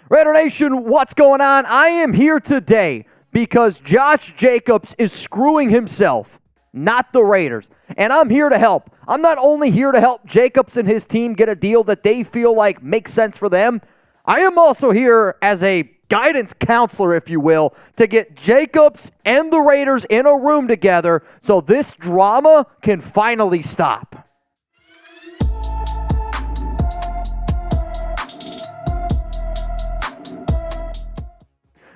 Raider Nation, what's going on? I am here today because Josh Jacobs is screwing himself, not the Raiders. And I'm here to help. I'm not only here to help Jacobs and his team get a deal that they feel like makes sense for them, I am also here as a guidance counselor, if you will, to get Jacobs and the Raiders in a room together so this drama can finally stop.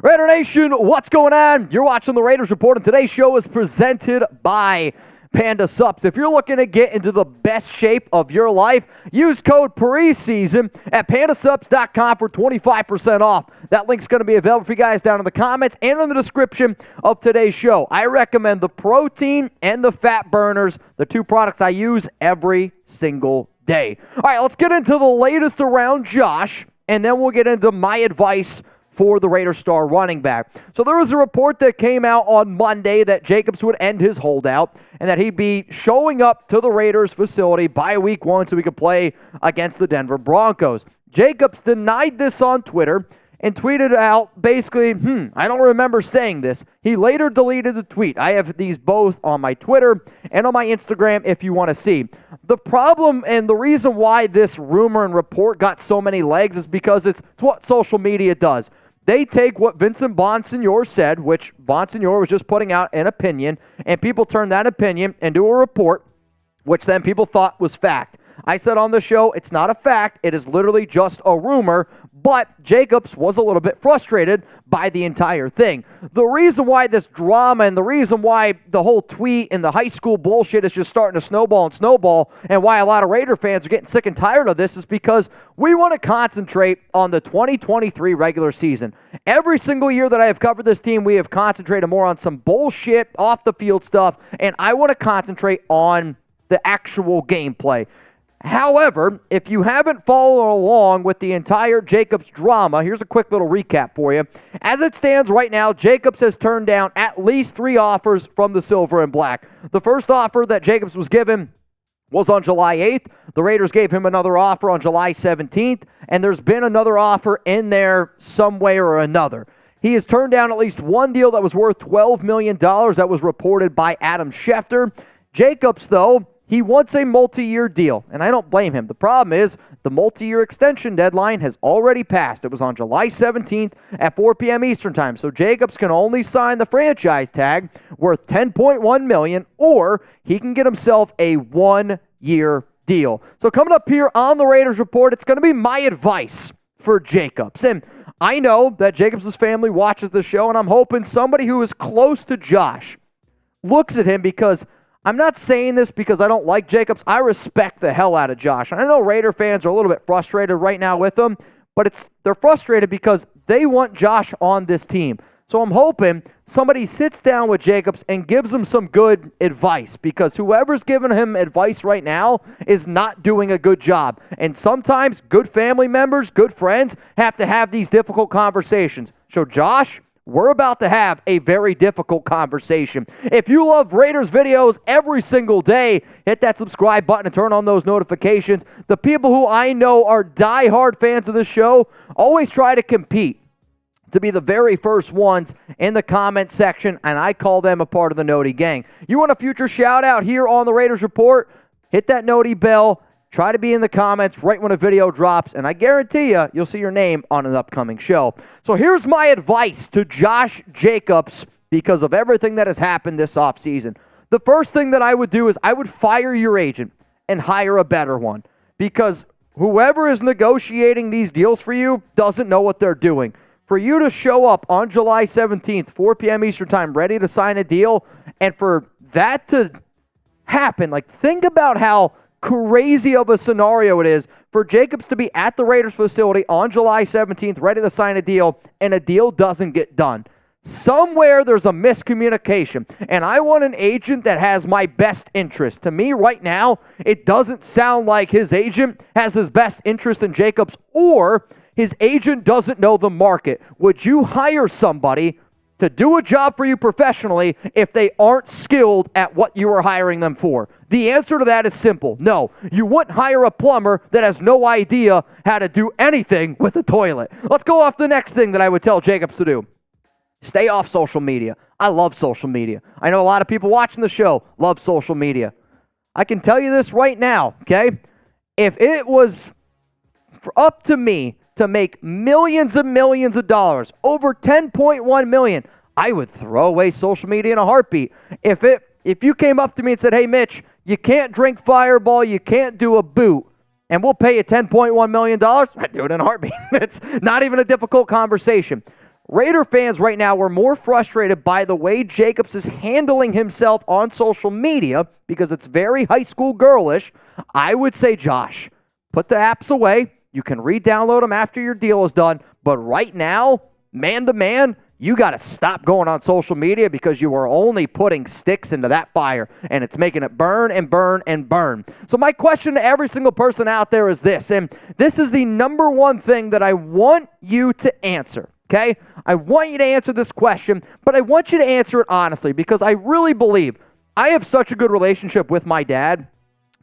Raider Nation, what's going on? You're watching the Raiders Report, and today's show is presented by Panda Subs. If you're looking to get into the best shape of your life, use code PRESEASON at pandasubs.com for 25% off. That link's going to be available for you guys down in the comments and in the description of today's show. I recommend the protein and the fat burners, the two products I use every single day. All right, let's get into the latest around Josh, and then we'll get into my advice for the Raiders star running back. So there was a report that came out on Monday that Jacobs would end his holdout and that he'd be showing up to the Raiders facility by week 1 so he could play against the Denver Broncos. Jacobs denied this on Twitter and tweeted out basically, I don't remember saying this. He later deleted the tweet. I have these both on my Twitter and on my Instagram if you want to see. The problem and the reason why this rumor and report got so many legs is because it's what social media does. They take what Vincent Bonsignor said, which Bonsignor was just putting out an opinion, and people turn that opinion into a report, which then people thought was fact. I said on the show, it's not a fact. It is literally just a rumor, but Jacobs was a little bit frustrated by the entire thing. The reason why this drama and the reason why the whole tweet and the high school bullshit is just starting to snowball and why a lot of Raider fans are getting sick and tired of this is because we want to concentrate on the 2023 regular season. Every single year that I have covered this team, we have concentrated more on some bullshit off the field stuff, and I want to concentrate on the actual gameplay. However, if you haven't followed along with the entire Jacobs drama, here's a quick little recap for you. As it stands right now, Jacobs has turned down at least 3 offers from the Silver and Black. The first offer that Jacobs was given was on July 8th. The Raiders gave him another offer on July 17th, and there's been another offer in there some way or another. He has turned down at least one deal that was worth $12 million that was reported by Adam Schefter. Jacobs, though, he wants a multi-year deal, and I don't blame him. The problem is the multi-year extension deadline has already passed. It was on July 17th at 4 p.m. Eastern Time, so Jacobs can only sign the franchise tag worth $10.1 million, or he can get himself a 1-year deal. So coming up here on the Raiders Report, it's going to be my advice for Jacobs. And I know that Jacobs' family watches the show, and I'm hoping somebody who is close to Josh looks at him because I'm not saying this because I don't like Jacobs. I respect the hell out of Josh. I know Raider fans are a little bit frustrated right now with him, but they're frustrated because they want Josh on this team. So I'm hoping somebody sits down with Jacobs and gives him some good advice because whoever's giving him advice right now is not doing a good job. And sometimes good family members, good friends have to have these difficult conversations. So Josh, we're about to have a very difficult conversation. If you love Raiders videos every single day, hit that subscribe button and turn on those notifications. The people who I know are diehard fans of the show always try to compete to be the very first ones in the comment section, and I call them a part of the Noti gang. You want a future shout out here on the Raiders Report? Hit that Noti bell. Try to be in the comments right when a video drops, and I guarantee you'll see your name on an upcoming show. So here's my advice to Josh Jacobs because of everything that has happened this offseason. The first thing that I would do is I would fire your agent and hire a better one because whoever is negotiating these deals for you doesn't know what they're doing. For you to show up on July 17th, 4 p.m. Eastern Time, ready to sign a deal, and for that to happen, like think about how crazy of a scenario it is for Jacobs to be at the Raiders facility on July 17th, ready to sign a deal, and a deal doesn't get done. Somewhere there's a miscommunication, and I want an agent that has my best interest. To me right now, it doesn't sound like his agent has his best interest in Jacobs, or his agent doesn't know the market. Would you hire somebody to do a job for you professionally if they aren't skilled at what you are hiring them for? The answer to that is simple. No, you wouldn't hire a plumber that has no idea how to do anything with a toilet. Let's go off the next thing that I would tell Jacobs to do. Stay off social media. I love social media. I know a lot of people watching the show love social media. I can tell you this right now, okay? If it was up to me to make millions and millions of dollars, over $10.1 million, I would throw away social media in a heartbeat. If you came up to me and said, hey, Mitch, you can't drink Fireball, you can't do a boot, and we'll pay you $10.1 million, I'd do it in a heartbeat. It's not even a difficult conversation. Raider fans right now were more frustrated by the way Jacobs is handling himself on social media because it's very high school girlish. I would say, Josh, put the apps away. You can re-download them after your deal is done. But right now, man to man, you got to stop going on social media because you are only putting sticks into that fire, and it's making it burn and burn and burn. So my question to every single person out there is this, and this is the number one thing that I want you to answer. Okay? I want you to answer this question, but I want you to answer it honestly because I really believe I have such a good relationship with my dad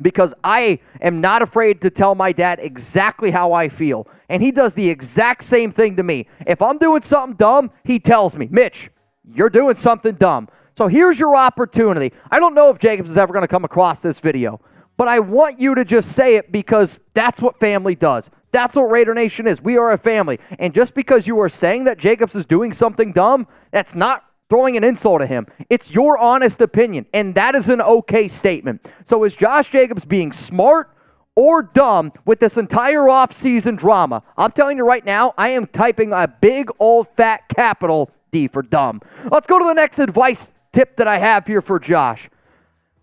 because I am not afraid to tell my dad exactly how I feel. And he does the exact same thing to me. If I'm doing something dumb, he tells me, Mitch, you're doing something dumb. So here's your opportunity. I don't know if Jacobs is ever going to come across this video, but I want you to just say it because that's what family does. That's what Raider Nation is. We are a family. And just because you are saying that Jacobs is doing something dumb, that's not throwing an insult at him. It's your honest opinion, and that is an okay statement. So is Josh Jacobs being smart or dumb with this entire offseason drama? I'm telling you right now, I am typing a big old fat capital D for dumb. Let's go to the next advice tip that I have here for Josh.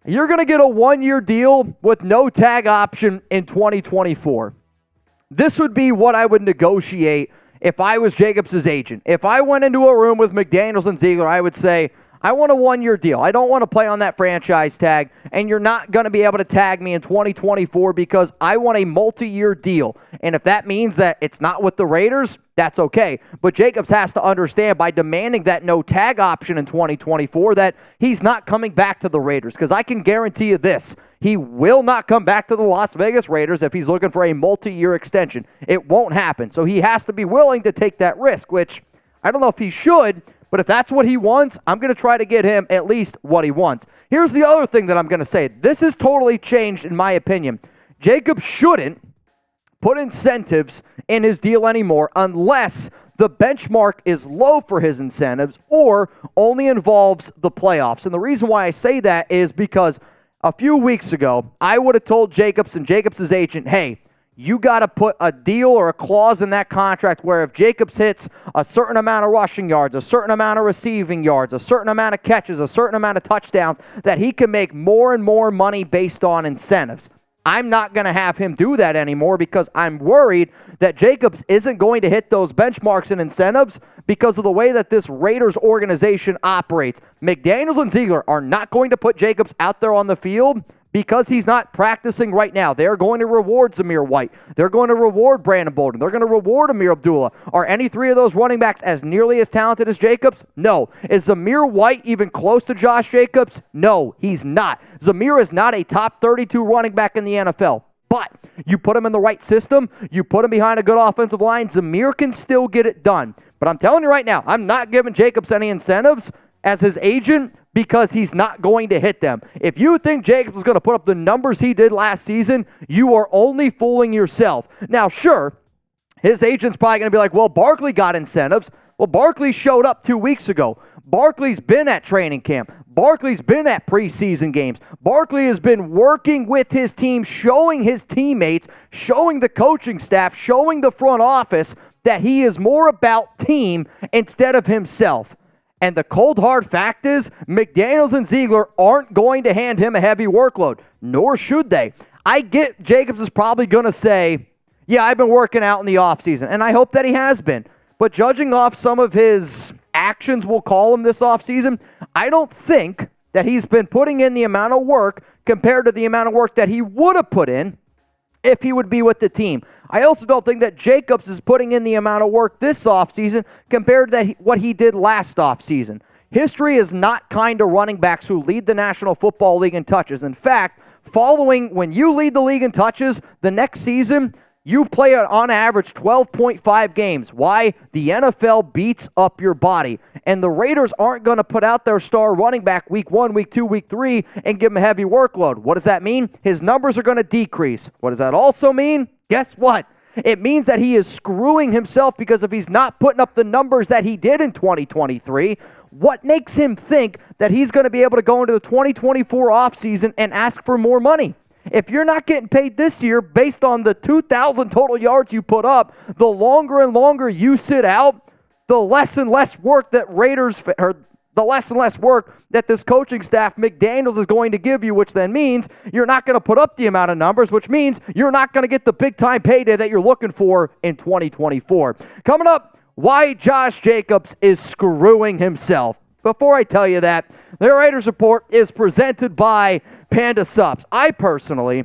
You're going to get a one-year deal with no tag option in 2024. This would be what I would negotiate if I was Jacobs' agent. If I went into a room with McDaniels and Ziegler, I would say, I want a one-year deal. I don't want to play on that franchise tag, and you're not going to be able to tag me in 2024 because I want a multi-year deal. And if that means that it's not with the Raiders, that's okay. But Jacobs has to understand by demanding that no tag option in 2024 that he's not coming back to the Raiders because I can guarantee you this. He will not come back to the Las Vegas Raiders if he's looking for a multi-year extension. It won't happen. So he has to be willing to take that risk, which I don't know if he should, but if that's what he wants, I'm going to try to get him at least what he wants. Here's the other thing that I'm going to say. This has totally changed in my opinion. Jacob shouldn't put incentives in his deal anymore unless the benchmark is low for his incentives or only involves the playoffs. And the reason why I say that is because a few weeks ago, I would have told Jacobs and Jacobs' agent, hey, you got to put a deal or a clause in that contract where if Jacobs hits a certain amount of rushing yards, a certain amount of receiving yards, a certain amount of catches, a certain amount of touchdowns, that he can make more and more money based on incentives. I'm not going to have him do that anymore because I'm worried that Jacobs isn't going to hit those benchmarks and incentives because of the way that this Raiders organization operates. McDaniels and Ziegler are not going to put Jacobs out there on the field because he's not practicing right now. They're going to reward Zamir White. They're going to reward Brandon Bolden. They're going to reward Amir Abdullah. Are any three of those running backs as nearly as talented as Jacobs? No. Is Zamir White even close to Josh Jacobs? No, he's not. Zamir is not a top 32 running back in the NFL. But you put him in the right system, you put him behind a good offensive line, Zamir can still get it done. But I'm telling you right now, I'm not giving Jacobs any incentives as his agent because he's not going to hit them. If you think Jacobs is going to put up the numbers he did last season, you are only fooling yourself. Now, sure, his agent's probably going to be like, well, Barkley got incentives. Well, Barkley showed up 2 weeks ago. Barkley's been at training camp. Barkley's been at preseason games. Barkley has been working with his team, showing his teammates, showing the coaching staff, showing the front office that he is more about team instead of himself. And the cold hard fact is, McDaniels and Ziegler aren't going to hand him a heavy workload, nor should they. I get Jacobs is probably going to say, yeah, I've been working out in the offseason, and I hope that he has been. But judging off some of his actions, we'll call him this offseason, I don't think that he's been putting in the amount of work compared to the amount of work that he would have put in if he would be with the team. I also don't think that Jacobs is putting in the amount of work this offseason compared to what he did last offseason. History is not kind to running backs who lead the National Football League in touches. In fact, following when you lead the league in touches, the next season, you play on average 12.5 games. Why? The NFL beats up your body. And the Raiders aren't going to put out their star running back week 1, week 2, week 3 and give him a heavy workload. What does that mean? His numbers are going to decrease. What does that also mean? Guess what? It means that he is screwing himself because if he's not putting up the numbers that he did in 2023, what makes him think that he's going to be able to go into the 2024 offseason and ask for more money? If you're not getting paid this year based on the 2,000 total yards you put up, the longer and longer you sit out, the less and less work that this coaching staff, McDaniels, is going to give you, which then means you're not going to put up the amount of numbers, which means you're not going to get the big-time payday that you're looking for in 2024. Coming up, why Josh Jacobs is screwing himself. Before I tell you that, the Raiders Report is presented by Panda Subs. I personally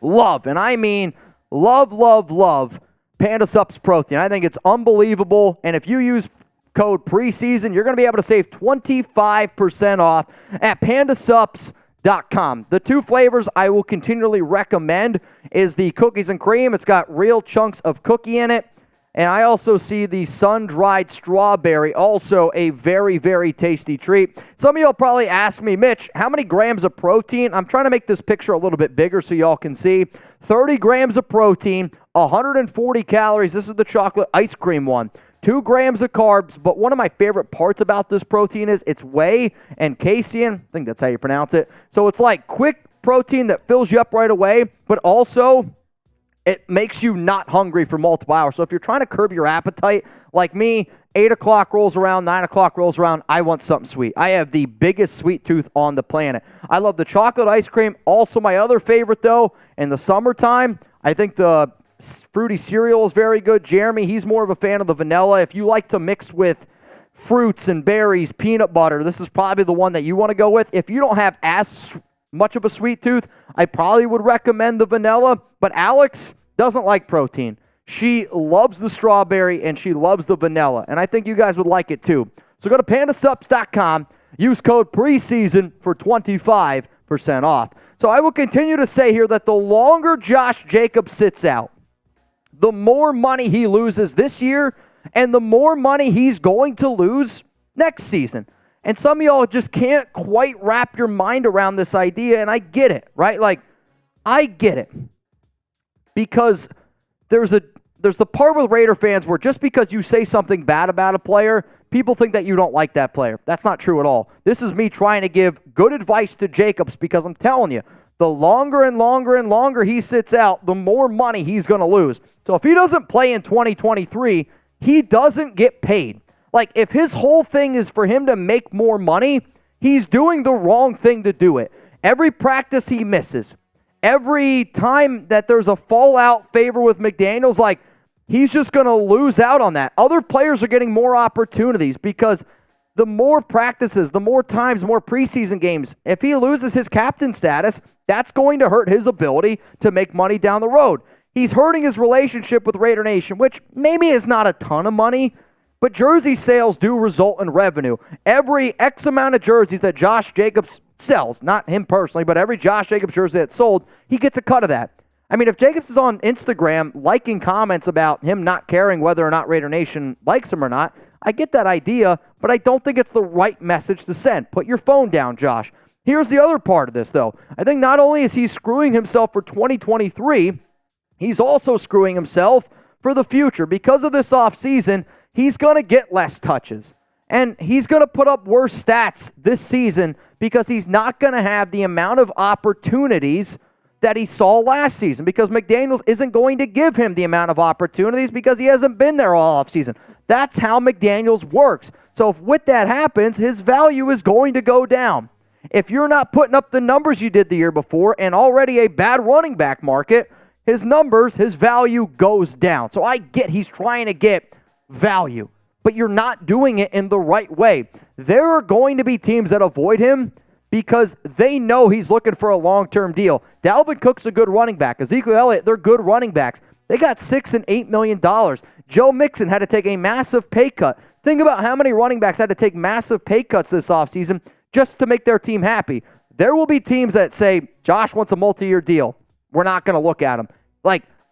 love, and I mean love Panda Subs protein. I think it's unbelievable, and if you use code preseason, you're going to be able to save 25% off at pandasubs.com. The two flavors I will continually recommend is the cookies and cream. It's got real chunks of cookie in it. And I also see the sun-dried strawberry, also a very, very tasty treat. Some of y'all probably ask me, Mitch, how many grams of protein? I'm trying to make this picture a little bit bigger so y'all can see. 30 grams of protein, 140 calories. This is the chocolate ice cream one. 2 grams of carbs, but one of my favorite parts about this protein is it's whey and casein. I think that's how you pronounce it. So it's like quick protein that fills you up right away, but also it makes you not hungry for multiple hours. So if you're trying to curb your appetite, like me, 8 o'clock rolls around, 9 o'clock rolls around, I want something sweet. I have the biggest sweet tooth on the planet. I love the chocolate ice cream. Also, my other favorite, though, in the summertime, I think the fruity cereal is very good. Jeremy, he's more of a fan of the vanilla. If you like to mix with fruits and berries, peanut butter, this is probably the one that you want to go with. If you don't have as much of a sweet tooth, I probably would recommend the vanilla, but Alex doesn't like protein. She loves the strawberry and she loves the vanilla, and I think you guys would like it too. So go to pandasubs.com, use code preseason for 25% off. So I will continue to say here that the longer Josh Jacobs sits out, the more money he loses this year and the more money he's going to lose next season. And some of y'all just can't quite wrap your mind around this idea, and I get it, right? Like, I get it. Because there's the part with Raider fans where just because you say something bad about a player, people think that you don't like that player. That's not true at all. This is me trying to give good advice to Jacobs because I'm telling you, the longer and longer and longer he sits out, the more money he's going to lose. So if he doesn't play in 2023, he doesn't get paid. Like, if his whole thing is for him to make more money, he's doing the wrong thing to do it. Every practice he misses, every time that there's a fallout favor with McDaniels, like, he's just going to lose out on that. Other players are getting more opportunities because the more practices, the more times, the more preseason games, if he loses his captain status, that's going to hurt his ability to make money down the road. He's hurting his relationship with Raider Nation, which maybe is not a ton of money, but jersey sales do result in revenue. Every X amount of jerseys that Josh Jacobs sells, not him personally, but every Josh Jacobs jersey that's sold, he gets a cut of that. I mean, if Jacobs is on Instagram liking comments about him not caring whether or not Raider Nation likes him or not, I get that idea, but I don't think it's the right message to send. Put your phone down, Josh. Here's the other part of this, though. I think not only is he screwing himself for 2023, he's also screwing himself for the future. Because of this offseason, he's going to get less touches. And he's going to put up worse stats this season because he's not going to have the amount of opportunities that he saw last season, because McDaniels isn't going to give him the amount of opportunities because he hasn't been there all offseason. That's how McDaniels works. So if with that happens, his value is going to go down. If you're not putting up the numbers you did the year before and already a bad running back market, his numbers, his value goes down. So I get he's trying to get value, but you're not doing it in the right way. There are going to be teams that avoid him because they know he's looking for a long-term deal. Dalvin Cook's a good running back. Ezekiel Elliott, they're good running backs. They got $6 and $8 million. Joe Mixon had to take a massive pay cut. Think about how many running backs had to take massive pay cuts this offseason just to make their team happy. There will be teams that say, Josh wants a multi-year deal. We're not going to look at him.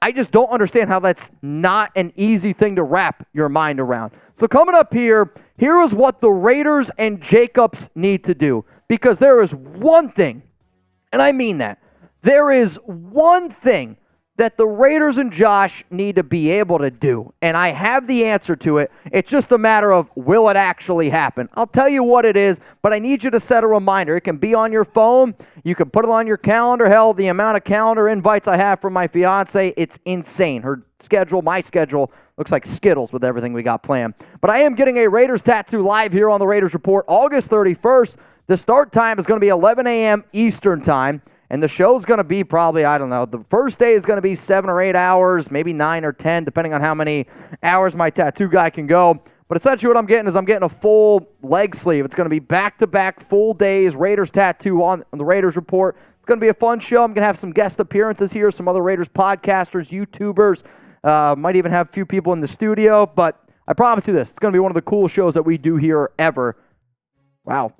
I just don't understand how that's not an easy thing to wrap your mind around. So coming up here is what the Raiders and Jacobs need to do. Because there is one thing, and I mean that, there is one thing that the Raiders and Josh need to be able to do. And I have the answer to it. It's just a matter of, will it actually happen? I'll tell you what it is, but I need you to set a reminder. It can be on your phone. You can put it on your calendar. Hell, the amount of calendar invites I have from my fiance, it's insane. Her schedule, my schedule, looks like Skittles with everything we got planned. But I am getting a Raiders tattoo live here on the Raiders Report August 31st. The start time is going to be 11 a.m. Eastern time. And the show's going to be probably, I don't know, the first day is going to be 7 or 8 hours, maybe 9 or 10, depending on how many hours my tattoo guy can go. But essentially what I'm getting is I'm getting a full leg sleeve. It's going to be back-to-back full days, Raiders tattoo on the Raiders Report. It's going to be a fun show. I'm going to have some guest appearances here, some other Raiders podcasters, YouTubers. Might even have a few people in the studio. But I promise you this, it's going to be one of the coolest shows that we do here ever. Wow.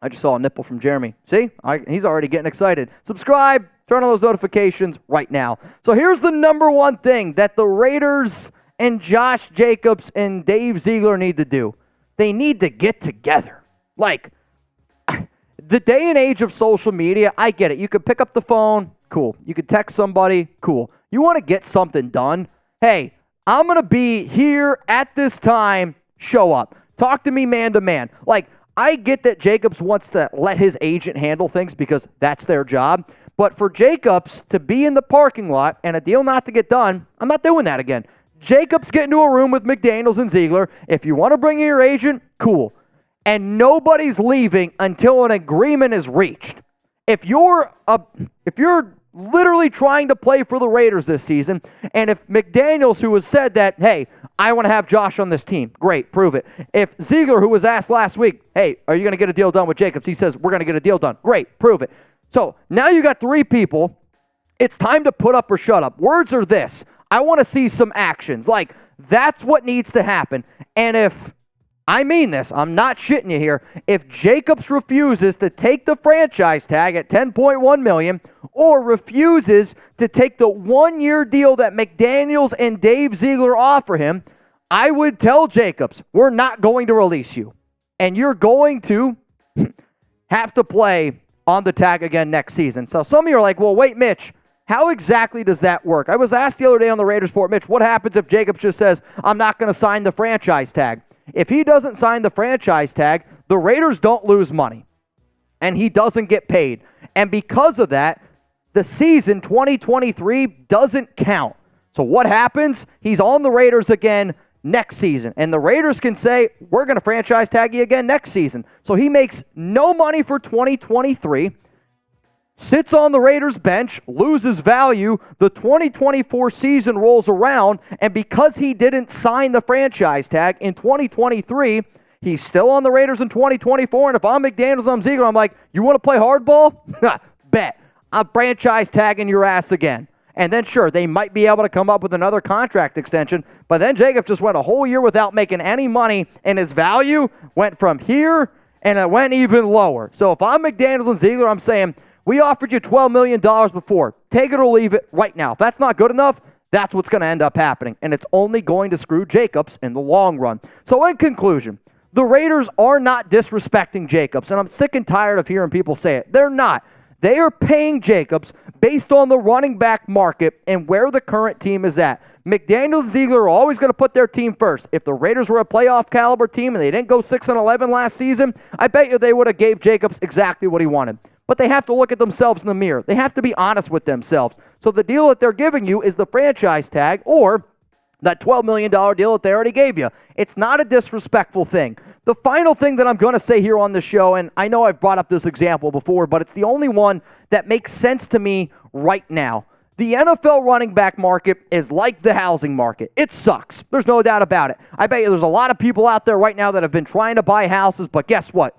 I just saw a nipple from Jeremy. See? He's already getting excited. Subscribe. Turn on those notifications right now. So here's the number one thing that the Raiders and Josh Jacobs and Dave Ziegler need to do. They need to get together. The day and age of social media, I get it. You could pick up the phone. Cool. You could text somebody. Cool. You want to get something done? Hey, I'm going to be here at this time. Show up. Talk to me man to man. I get that Jacobs wants to let his agent handle things because that's their job. But for Jacobs to be in the parking lot and a deal not to get done, I'm not doing that again. Jacobs get into a room with McDaniels and Ziegler. If you want to bring in your agent, cool. And nobody's leaving until an agreement is reached. If you're literally trying to play for the Raiders this season, and if McDaniels, who has said that, hey, I want to have Josh on this team, great, prove it. If Ziegler, who was asked last week, hey, are you going to get a deal done with Jacobs? He says, we're going to get a deal done. Great, prove it. So now you got three people. It's time to put up or shut up. Words are this. I want to see some actions. That's what needs to happen. And if, I mean this, I'm not shitting you here, if Jacobs refuses to take the franchise tag at $10.1 million or refuses to take the one-year deal that McDaniels and Dave Ziegler offer him, I would tell Jacobs, we're not going to release you. And you're going to have to play on the tag again next season. So some of you are like, well, wait, Mitch, how exactly does that work? I was asked the other day on the Raiders Report, Mitch, what happens if Jacobs just says, I'm not going to sign the franchise tag? If he doesn't sign the franchise tag, the Raiders don't lose money, and he doesn't get paid. And because of that, the season 2023 doesn't count. So what happens? He's on the Raiders again next season, and the Raiders can say, we're going to franchise tag you again next season. So he makes no money for 2023, sits on the Raiders bench, loses value, the 2024 season rolls around, and because he didn't sign the franchise tag in 2023, he's still on the Raiders in 2024, and if I'm McDaniels, I'm Ziegler, I'm like, you want to play hardball? Bet. I'm franchise tagging your ass again. And then sure, they might be able to come up with another contract extension, but then Jacobs just went a whole year without making any money, and his value went from here, and it went even lower. So if I'm McDaniels and Ziegler, I'm saying, we offered you $12 million before. Take it or leave it right now. If that's not good enough, that's what's going to end up happening. And it's only going to screw Jacobs in the long run. So in conclusion, the Raiders are not disrespecting Jacobs. And I'm sick and tired of hearing people say it. They're not. They are paying Jacobs based on the running back market and where the current team is at. McDaniels and Ziegler are always going to put their team first. If the Raiders were a playoff caliber team and they didn't go 6-11 last season, I bet you they would have gave Jacobs exactly what he wanted. But they have to look at themselves in the mirror. They have to be honest with themselves. So the deal that they're giving you is the franchise tag or that $12 million deal that they already gave you. It's not a disrespectful thing. The final thing that I'm going to say here on the show, and I know I've brought up this example before, but it's the only one that makes sense to me right now. The NFL running back market is like the housing market. It sucks. There's no doubt about it. I bet you there's a lot of people out there right now that have been trying to buy houses, but guess what?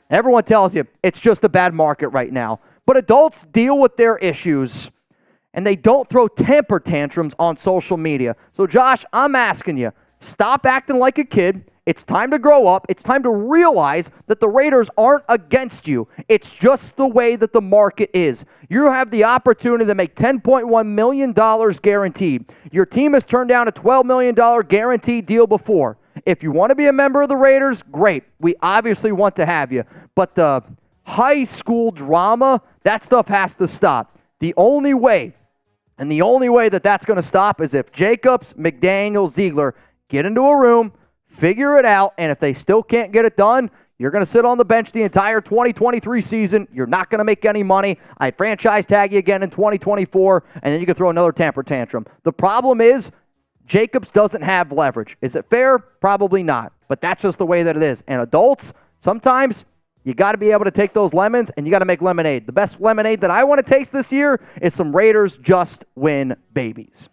Everyone tells you it's just a bad market right now. But adults deal with their issues, and they don't throw temper tantrums on social media. So, Josh, I'm asking you, stop acting like a kid. It's time to grow up. It's time to realize that the Raiders aren't against you. It's just the way that the market is. You have the opportunity to make $10.1 million guaranteed. Your team has turned down a $12 million guaranteed deal before. If you want to be a member of the Raiders, great. We obviously want to have you. But the high school drama, that stuff has to stop. The only way that that's going to stop is if Jacobs, McDaniels, Ziegler get into a room, figure it out, and if they still can't get it done, you're going to sit on the bench the entire 2023 season. You're not going to make any money. I franchise tag you again in 2024, and then you can throw another temper tantrum. The problem is Jacobs doesn't have leverage. Is it fair? Probably not. But that's just the way that it is. And adults, sometimes you got to be able to take those lemons and you got to make lemonade. The best lemonade that I want to taste this year is some Raiders Just Win babies.